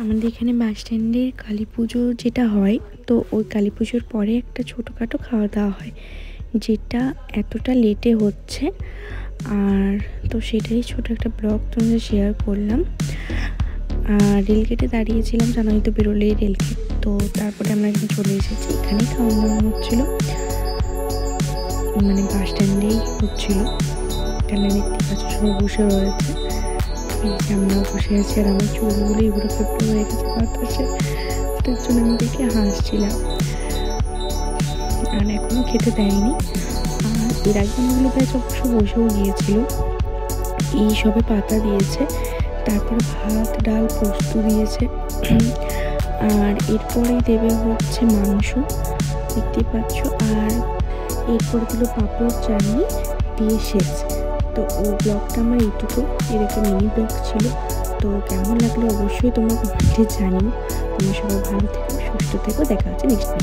আমাদের এখানে বাস স্ট্যান্ডের কালী পুজো যেটা হয়, তো ওই কালী পুজোর পরে একটা ছোটোখাটো খাওয়া দাওয়া হয়, যেটা এতটা লেটে হচ্ছে। আর তো সেটাই ছোটো একটা ব্লগ তোমাদের শেয়ার করলাম। রেলগেটে দাঁড়িয়েছিলাম, জানোই তো বেরোলেই রেলগেট, তো তারপরে আমরা এখানে চলে এসেছি। এখানেই খাওয়া দাওয়া হচ্ছিলো, মানে বাস স্ট্যান্ডেই হচ্ছিলো। এখানে দেখতে পাচ্ছ সবাই বসে রয়েছে, আমরাও বসে আছি। আর আমার চুলগুলো এগুলো ফেপটো হয়ে গেছে বাতাসে, তার জন্য আমি দেখে হাসছিলাম। আর এখনও খেতে দেয়নি। আর এর আগে অনেকগুলো ব্যাচ অবশ্য বসেও গিয়েছিল। এই সবে পাতা দিয়েছে, তারপরে ভাত ডাল পোস্ত দিয়েছে, আর এরপরেই দেবে হচ্ছে মাংস, দেখতে পাচ্ছ। আর এরপরে দিল পাঁপড় চাটনি দিয়ে শেষ। তো ও ব্লগটা আমার এইটুকু, এরকম মিনি ব্লগ ছিল। তো কেমন লাগলো অবশ্যই তোমরা কমেন্টে জানিও। তোমরা সবাই ভালো থেকো, সুস্থ থেকো, দেখা হচ্ছে নেক্সট।